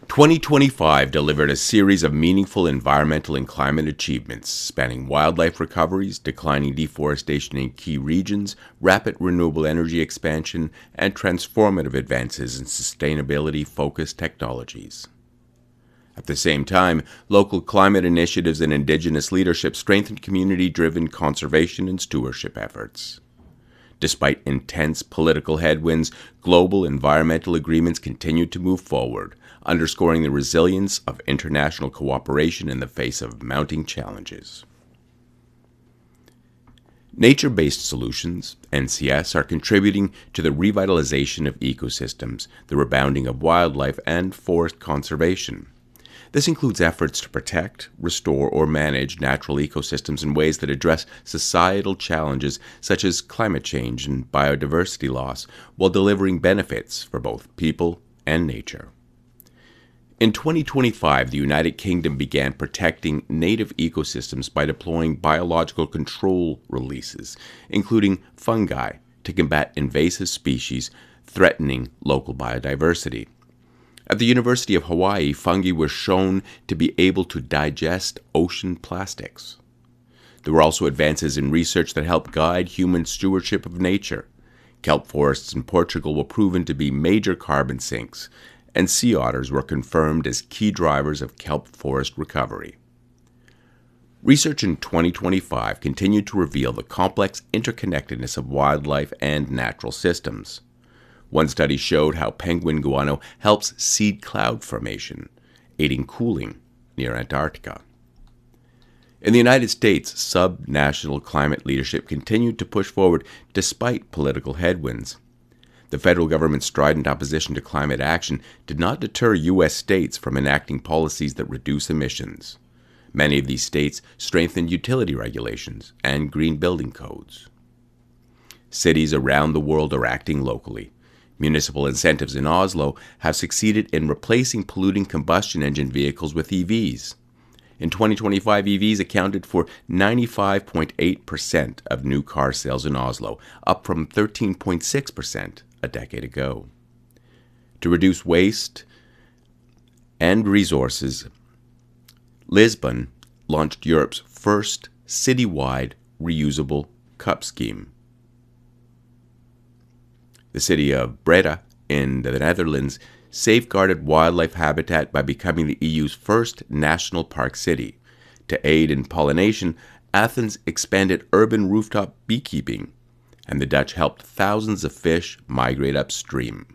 2025 delivered a series of meaningful environmental and climate achievements spanning wildlife recoveries, declining deforestation in key regions, rapid renewable energy expansion, and transformative advances in sustainability-focused technologies. At the same time, local climate initiatives and Indigenous leadership strengthened community-driven conservation and stewardship efforts. Despite intense political headwinds, global environmental agreements continued to move forward, underscoring the resilience of international cooperation in the face of mounting challenges. Nature-based solutions, NCS, are contributing to the revitalization of ecosystems, the rebounding of wildlife, and forest conservation. This includes efforts to protect, restore, or manage natural ecosystems in ways that address societal challenges such as climate change and biodiversity loss, while delivering benefits for both people and nature. In 2025, the United Kingdom began protecting native ecosystems by deploying biological control releases, including fungi, to combat invasive species threatening local biodiversity. At the University of Hawaii, fungi were shown to be able to digest ocean plastics. There were also advances in research that helped guide human stewardship of nature. Kelp forests in Portugal were proven to be major carbon sinks, and sea otters were confirmed as key drivers of kelp forest recovery. Research in 2025 continued to reveal the complex interconnectedness of wildlife and natural systems. One study showed how penguin guano helps seed cloud formation, aiding cooling near Antarctica. In the United States, subnational climate leadership continued to push forward despite political headwinds. The federal government's strident opposition to climate action did not deter U.S. states from enacting policies that reduce emissions. Many of these states strengthened utility regulations and green building codes. Cities around the world are acting locally. Municipal incentives in Oslo have succeeded in replacing polluting combustion engine vehicles with EVs. In 2025, EVs accounted for 95.8% of new car sales in Oslo, up from 13.6% a decade ago. To reduce waste and resources, Lisbon launched Europe's first citywide reusable cup scheme. The city of Breda in the Netherlands safeguarded wildlife habitat by becoming the EU's first national park city. To aid in pollination, Athens expanded urban rooftop beekeeping, and the Dutch helped thousands of fish migrate upstream.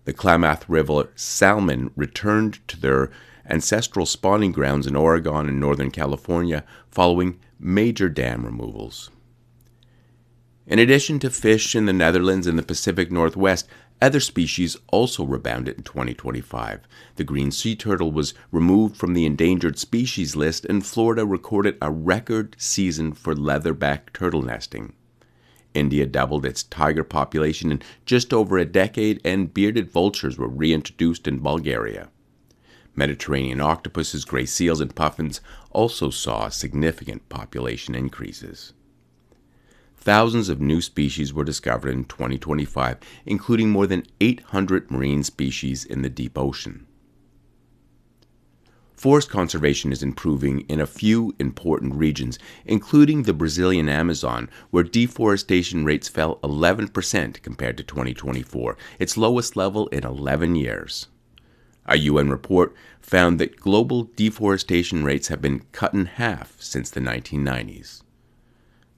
The Klamath River salmon returned to their ancestral spawning grounds in Oregon and Northern California following major dam removals. In addition to fish in the Netherlands and the Pacific Northwest, other species also rebounded in 2025. The green sea turtle was removed from the endangered species list, and Florida recorded a record season for leatherback turtle nesting. India doubled its tiger population in just over a decade, and bearded vultures were reintroduced in Bulgaria. Mediterranean octopuses, gray seals, and puffins also saw significant population increases. Thousands of new species were discovered in 2025, including more than 800 marine species in the deep ocean. Forest conservation is improving in a few important regions, including the Brazilian Amazon, where deforestation rates fell 11% compared to 2024, its lowest level in 11 years. A UN report found that global deforestation rates have been cut in half since the 1990s.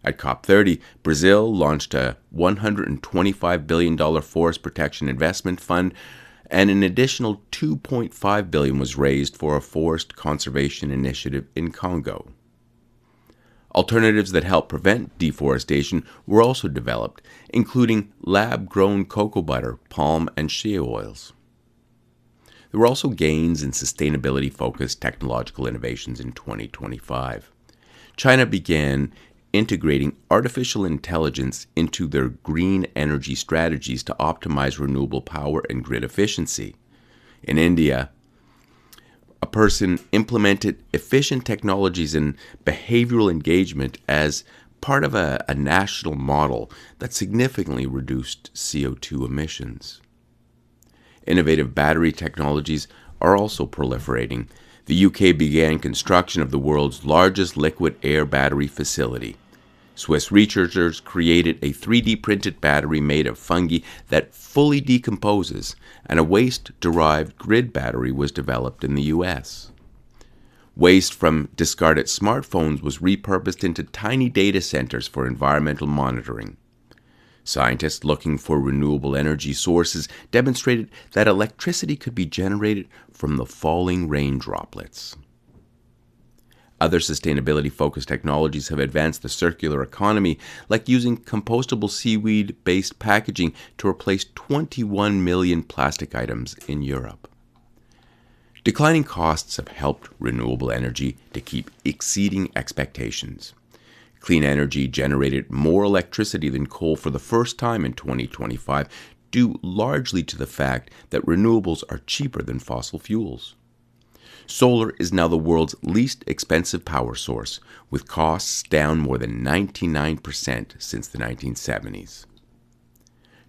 At COP30, Brazil launched a $125 billion forest protection investment fund, and an additional $2.5 billion was raised for a forest conservation initiative in Congo. Alternatives that help prevent deforestation were also developed, including lab-grown cocoa butter, palm, and shea oils. There were also gains in sustainability-focused technological innovations in 2025. China began integrating artificial intelligence into their green energy strategies to optimize renewable power and grid efficiency. In India, a person implemented efficient technologies in behavioral engagement as part of a national model that significantly reduced CO2 emissions. Innovative battery technologies are also proliferating. The UK began construction of the world's largest liquid air battery facility. Swiss researchers created a 3D printed battery made of fungi that fully decomposes, and a waste-derived grid battery was developed in the US. Waste from discarded smartphones was repurposed into tiny data centers for environmental monitoring. Scientists looking for renewable energy sources demonstrated that electricity could be generated from the falling rain droplets. Other sustainability-focused technologies have advanced the circular economy, like using compostable seaweed-based packaging to replace 21 million plastic items in Europe. Declining costs have helped renewable energy to keep exceeding expectations. Clean energy generated more electricity than coal for the first time in 2025, due largely to the fact that renewables are cheaper than fossil fuels. Solar is now the world's least expensive power source, with costs down more than 99% since the 1970s.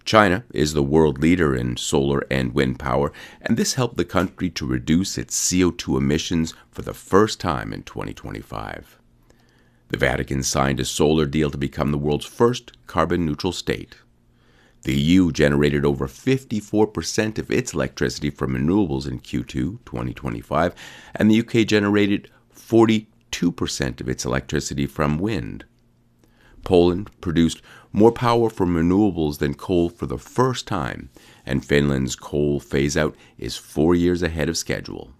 China is the world leader in solar and wind power, and this helped the country to reduce its CO2 emissions for the first time in 2025. The Vatican signed a solar deal to become the world's first carbon-neutral state. The EU generated over 54% of its electricity from renewables in Q2 2025, and the UK generated 42% of its electricity from wind. Poland produced more power from renewables than coal for the first time, and Finland's coal phase-out is 4 years ahead of schedule.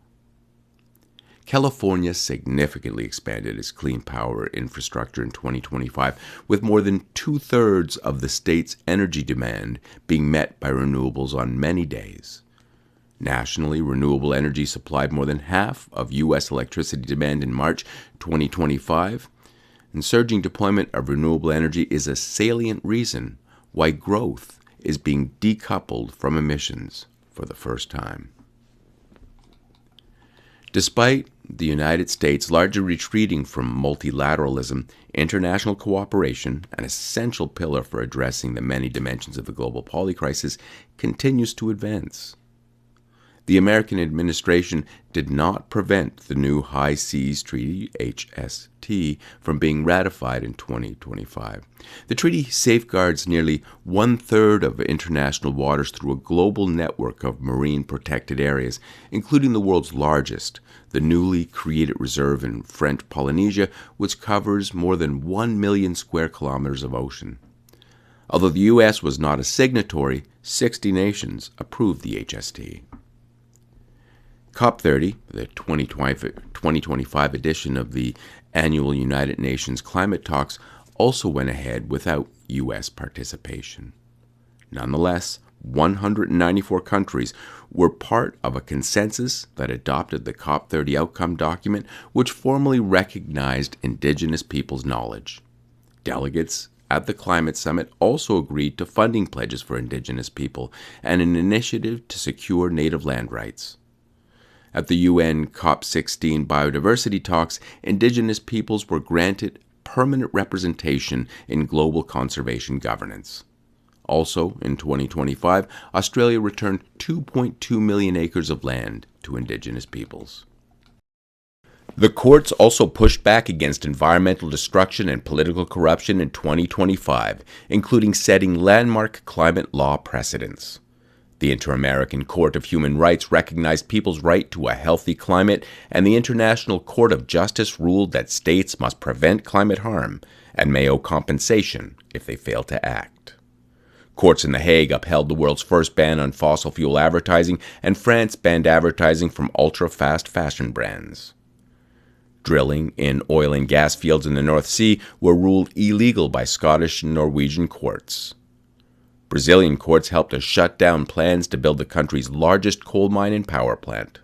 California significantly expanded its clean power infrastructure in 2025, with more than two-thirds of the state's energy demand being met by renewables on many days. Nationally, renewable energy supplied more than half of U.S. electricity demand in March 2025, and surging deployment of renewable energy is a salient reason why growth is being decoupled from emissions for the first time. Despite the United States largely retreating from multilateralism, international cooperation, an essential pillar for addressing the many dimensions of the global polycrisis, continues to advance. The American administration did not prevent the new High Seas Treaty, HST, from being ratified in 2025. The treaty safeguards nearly one-third of international waters through a global network of marine protected areas, including the world's largest, the newly created reserve in French Polynesia, which covers more than 1 million square kilometers of ocean. Although the U.S. was not a signatory, 60 nations approved the HST. COP30, the 2025 edition of the annual United Nations climate talks, also went ahead without U.S. participation. Nonetheless, 194 countries were part of a consensus that adopted the COP30 outcome document, which formally recognized Indigenous peoples' knowledge. Delegates at the climate summit also agreed to funding pledges for Indigenous people and an initiative to secure native land rights. At the UN COP16 biodiversity talks, Indigenous peoples were granted permanent representation in global conservation governance. Also, in 2025, Australia returned 2.2 million acres of land to Indigenous peoples. The courts also pushed back against environmental destruction and political corruption in 2025, including setting landmark climate law precedents. The Inter-American Court of Human Rights recognized people's right to a healthy climate, and the International Court of Justice ruled that states must prevent climate harm and may owe compensation if they fail to act. Courts in The Hague upheld the world's first ban on fossil fuel advertising, and France banned advertising from ultra-fast fashion brands. Drilling in oil and gas fields in the North Sea were ruled illegal by Scottish and Norwegian courts. Brazilian courts helped to shut down plans to build the country's largest coal mine and power plant.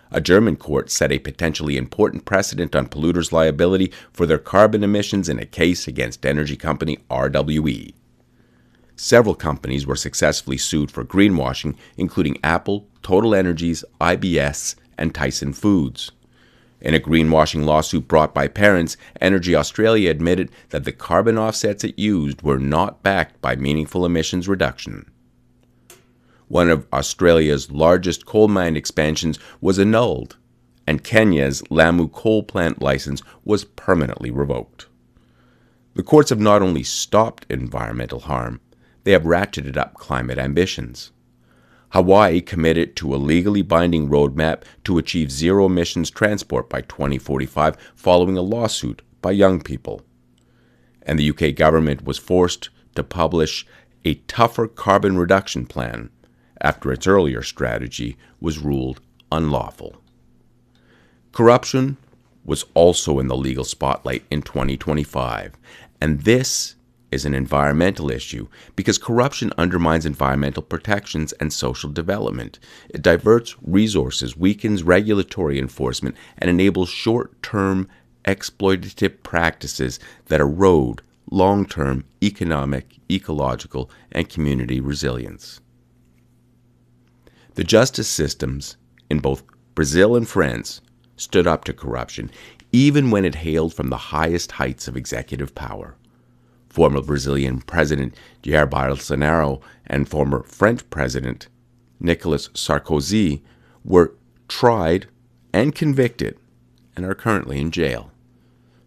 A German court set a potentially important precedent on polluters' liability for their carbon emissions in a case against energy company RWE. Several companies were successfully sued for greenwashing, including Apple, Total Energies, IBS, and Tyson Foods. In a greenwashing lawsuit brought by parents, Energy Australia admitted that the carbon offsets it used were not backed by meaningful emissions reduction. One of Australia's largest coal mine expansions was annulled, and Kenya's Lamu coal plant license was permanently revoked. The courts have not only stopped environmental harm, they have ratcheted up climate ambitions. Hawaii committed to a legally binding roadmap to achieve zero emissions transport by 2045 following a lawsuit by young people. And the UK government was forced to publish a tougher carbon reduction plan after its earlier strategy was ruled unlawful. Corruption was also in the legal spotlight in 2025, and this is an environmental issue because corruption undermines environmental protections and social development. It diverts resources, weakens regulatory enforcement, and enables short-term exploitative practices that erode long-term economic, ecological, and community resilience. The justice systems in both Brazil and France stood up to corruption, even when it hailed from the highest heights of executive power. Former Brazilian President Jair Bolsonaro and former French President Nicolas Sarkozy were tried and convicted and are currently in jail.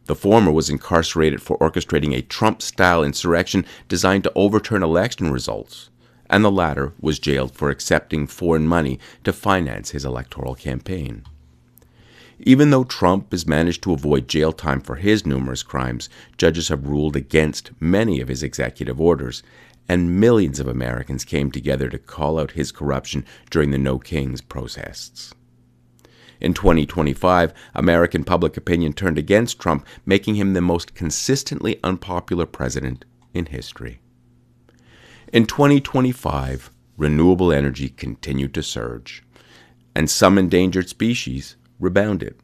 The former was incarcerated for orchestrating a Trump-style insurrection designed to overturn election results, and the latter was jailed for accepting foreign money to finance his electoral campaign. Even though Trump has managed to avoid jail time for his numerous crimes, judges have ruled against many of his executive orders, and millions of Americans came together to call out his corruption during the No Kings protests. In 2025, American public opinion turned against Trump, making him the most consistently unpopular president in history. In 2025, renewable energy continued to surge, and some endangered species rebounded.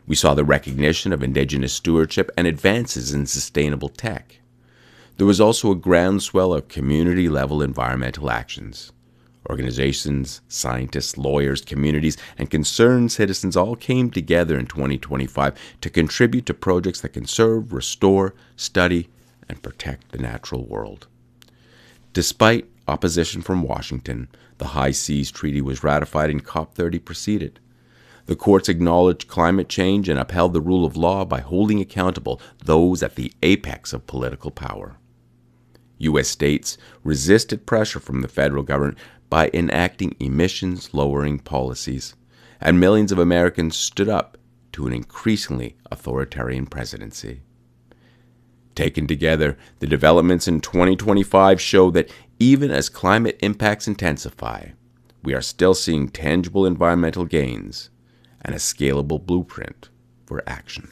We saw the recognition of Indigenous stewardship and advances in sustainable tech. There was also a groundswell of community-level environmental actions. Organizations, scientists, lawyers, communities, and concerned citizens all came together in 2025 to contribute to projects that conserve, restore, study, and protect the natural world. Despite opposition from Washington, the High Seas Treaty was ratified and COP30 proceeded. The courts acknowledged climate change and upheld the rule of law by holding accountable those at the apex of political power. U.S. states resisted pressure from the federal government by enacting emissions-lowering policies, and millions of Americans stood up to an increasingly authoritarian presidency. Taken together, the developments in 2025 show that even as climate impacts intensify, we are still seeing tangible environmental gains and a scalable blueprint for action.